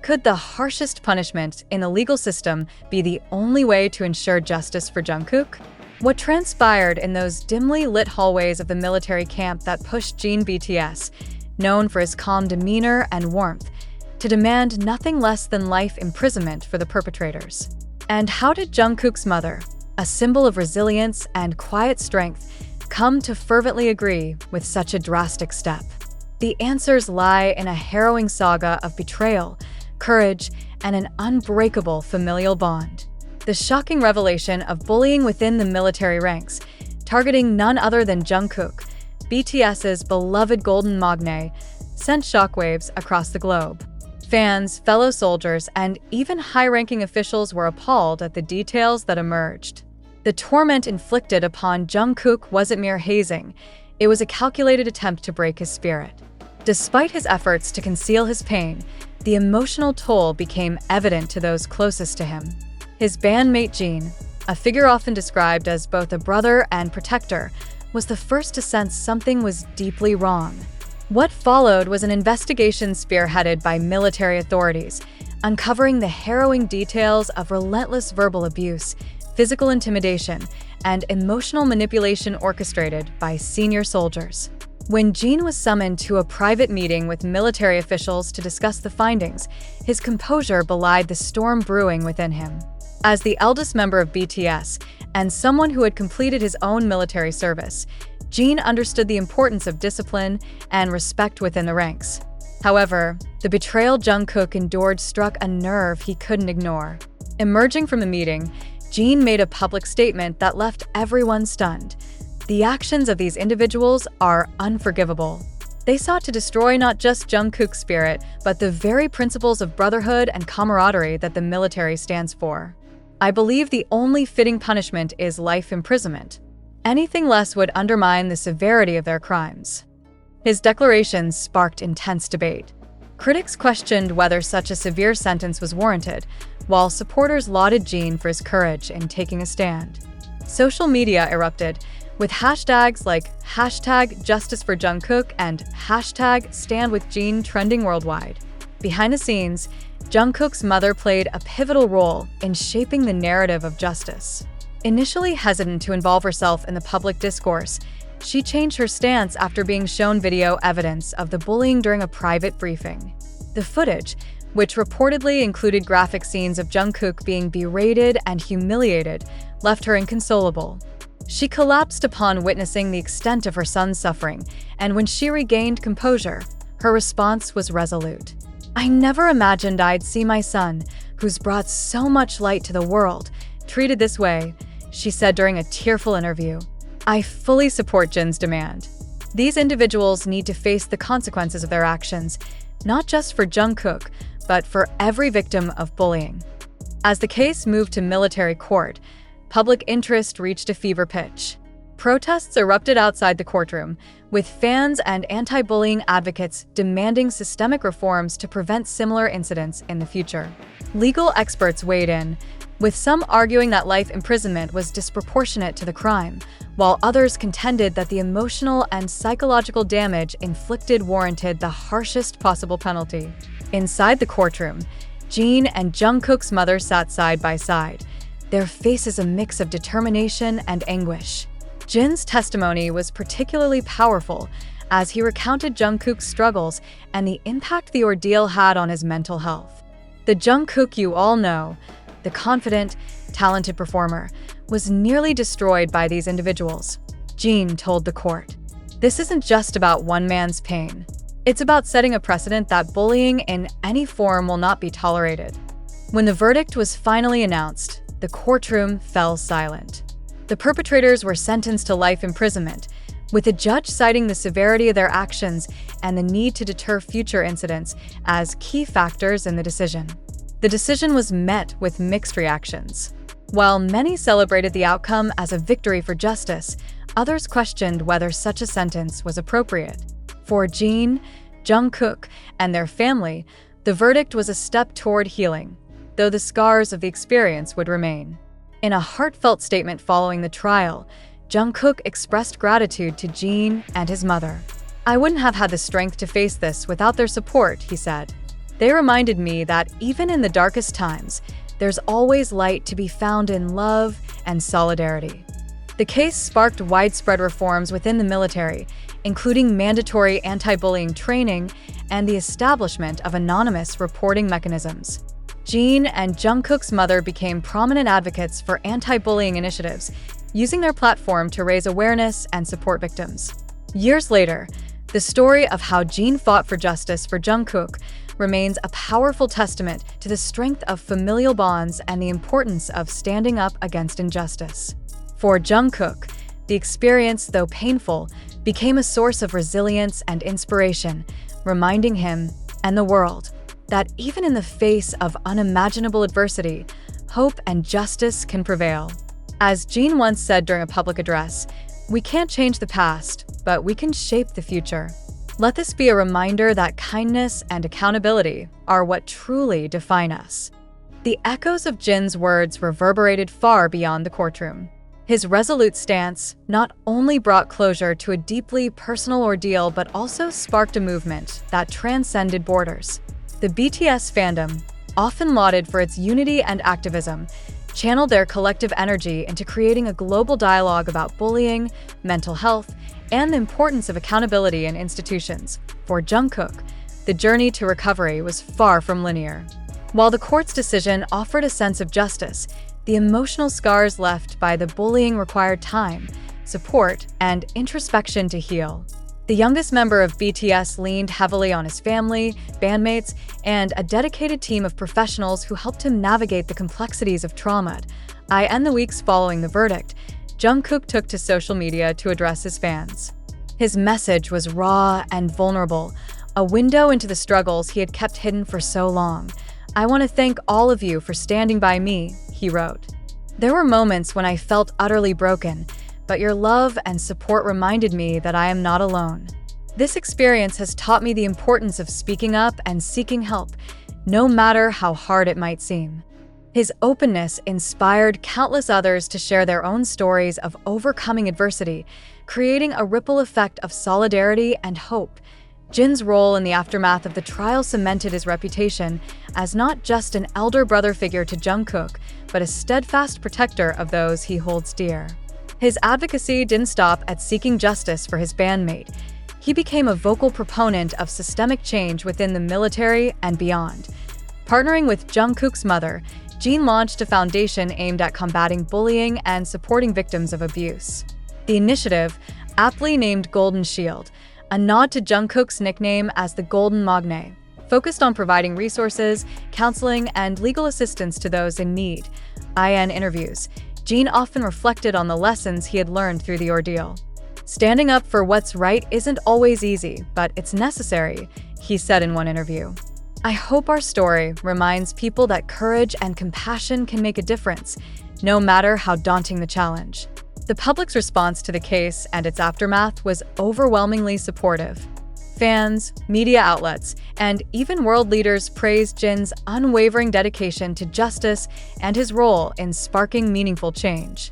Could the harshest punishment in the legal system be the only way to ensure justice for Jungkook? What transpired in those dimly lit hallways of the military camp that pushed Jin BTS, known for his calm demeanor and warmth, to demand nothing less than life imprisonment for the perpetrators? And how did Jungkook's mother, a symbol of resilience and quiet strength, come to fervently agree with such a drastic step? The answers lie in a harrowing saga of betrayal, courage, and an unbreakable familial bond. The shocking revelation of bullying within the military ranks, targeting none other than Jungkook, BTS's beloved golden magne, sent shockwaves across the globe. Fans, fellow soldiers, and even high-ranking officials were appalled at the details that emerged. The torment inflicted upon Jungkook wasn't mere hazing, it was a calculated attempt to break his spirit. Despite his efforts to conceal his pain, the emotional toll became evident to those closest to him. His bandmate Jin, a figure often described as both a brother and protector, was the first to sense something was deeply wrong. What followed was an investigation spearheaded by military authorities, uncovering the harrowing details of relentless verbal abuse, physical intimidation, and emotional manipulation orchestrated by senior soldiers. When Jin was summoned to a private meeting with military officials to discuss the findings, his composure belied the storm brewing within him. As the eldest member of BTS, and someone who had completed his own military service, Jin understood the importance of discipline and respect within the ranks. However, the betrayal Jungkook endured struck a nerve he couldn't ignore. Emerging from the meeting, Jin made a public statement that left everyone stunned. The actions of these individuals are unforgivable. They sought to destroy not just Jungkook's spirit, but the very principles of brotherhood and camaraderie that the military stands for. I believe the only fitting punishment is life imprisonment. Anything less would undermine the severity of their crimes. His declarations sparked intense debate. Critics questioned whether such a severe sentence was warranted, while supporters lauded Jin for his courage in taking a stand. Social media erupted, with hashtags like #JusticeForJungkook and #StandWithJin trending worldwide. Behind the scenes, Jungkook's mother played a pivotal role in shaping the narrative of justice. Initially hesitant to involve herself in the public discourse, she changed her stance after being shown video evidence of the bullying during a private briefing. The footage, which reportedly included graphic scenes of Jungkook being berated and humiliated, left her inconsolable. She collapsed upon witnessing the extent of her son's suffering, and when she regained composure, her response was resolute. "I never imagined I'd see my son, who's brought so much light to the world, treated this way," she said during a tearful interview. "I fully support Jin's demand. These individuals need to face the consequences of their actions, not just for Jungkook, but for every victim of bullying." As the case moved to military court, public interest reached a fever pitch. Protests erupted outside the courtroom, with fans and anti-bullying advocates demanding systemic reforms to prevent similar incidents in the future. Legal experts weighed in, with some arguing that life imprisonment was disproportionate to the crime, while others contended that the emotional and psychological damage inflicted warranted the harshest possible penalty. Inside the courtroom, Jin and Jungkook's mother sat side by side, their faces a mix of determination and anguish. Jin's testimony was particularly powerful as he recounted Jungkook's struggles and the impact the ordeal had on his mental health. The Jungkook you all know, the confident, talented performer, was nearly destroyed by these individuals. Jin told the court, "This isn't just about one man's pain. It's about setting a precedent that bullying in any form will not be tolerated." When the verdict was finally announced, the courtroom fell silent. The perpetrators were sentenced to life imprisonment, with the judge citing the severity of their actions and the need to deter future incidents as key factors in the decision. The decision was met with mixed reactions. While many celebrated the outcome as a victory for justice, others questioned whether such a sentence was appropriate. For Jin, Jungkook, and their family, the verdict was a step toward healing, though the scars of the experience would remain. In a heartfelt statement following the trial, Jungkook expressed gratitude to Jin and his mother. "I wouldn't have had the strength to face this without their support," he said. They reminded me that even in the darkest times, there's always light to be found in love and solidarity. The case sparked widespread reforms within the military, including mandatory anti-bullying training and the establishment of anonymous reporting mechanisms. Jin and Jungkook's mother became prominent advocates for anti-bullying initiatives, using their platform to raise awareness and support victims. Years later, the story of how Jin fought for justice for Jungkook remains a powerful testament to the strength of familial bonds and the importance of standing up against injustice. For Jungkook, the experience, though painful, became a source of resilience and inspiration, reminding him and the world that even in the face of unimaginable adversity, hope and justice can prevail. As Jin once said during a public address, "We can't change the past, but we can shape the future." Let this be a reminder that kindness and accountability are what truly define us. The echoes of Jin's words reverberated far beyond the courtroom. His resolute stance not only brought closure to a deeply personal ordeal, but also sparked a movement that transcended borders. The BTS fandom, often lauded for its unity and activism, channeled their collective energy into creating a global dialogue about bullying, mental health, and the importance of accountability in institutions. For Jungkook, the journey to recovery was far from linear. While the court's decision offered a sense of justice, the emotional scars left by the bullying required time, support, and introspection to heal. The youngest member of BTS leaned heavily on his family, bandmates, and a dedicated team of professionals who helped him navigate the complexities of trauma. In the weeks following the verdict, Jungkook took to social media to address his fans. His message was raw and vulnerable, a window into the struggles he had kept hidden for so long. "I want to thank all of you for standing by me," he wrote. "There were moments when I felt utterly broken, but your love and support reminded me that I am not alone. This experience has taught me the importance of speaking up and seeking help, no matter how hard it might seem." His openness inspired countless others to share their own stories of overcoming adversity, creating a ripple effect of solidarity and hope. Jin's role in the aftermath of the trial cemented his reputation as not just an elder brother figure to Jungkook, but a steadfast protector of those he holds dear. His advocacy didn't stop at seeking justice for his bandmate. He became a vocal proponent of systemic change within the military and beyond. Partnering with Jungkook's mother, Jin launched a foundation aimed at combating bullying and supporting victims of abuse. The initiative, aptly named Golden Shield, a nod to Jungkook's nickname as the Golden Magne, focused on providing resources, counseling, and legal assistance to those in need. In interviews, Jin often reflected on the lessons he had learned through the ordeal. "Standing up for what's right isn't always easy, but it's necessary," he said in one interview. "I hope our story reminds people that courage and compassion can make a difference, no matter how daunting the challenge." The public's response to the case and its aftermath was overwhelmingly supportive. Fans, media outlets, and even world leaders praised Jin's unwavering dedication to justice and his role in sparking meaningful change.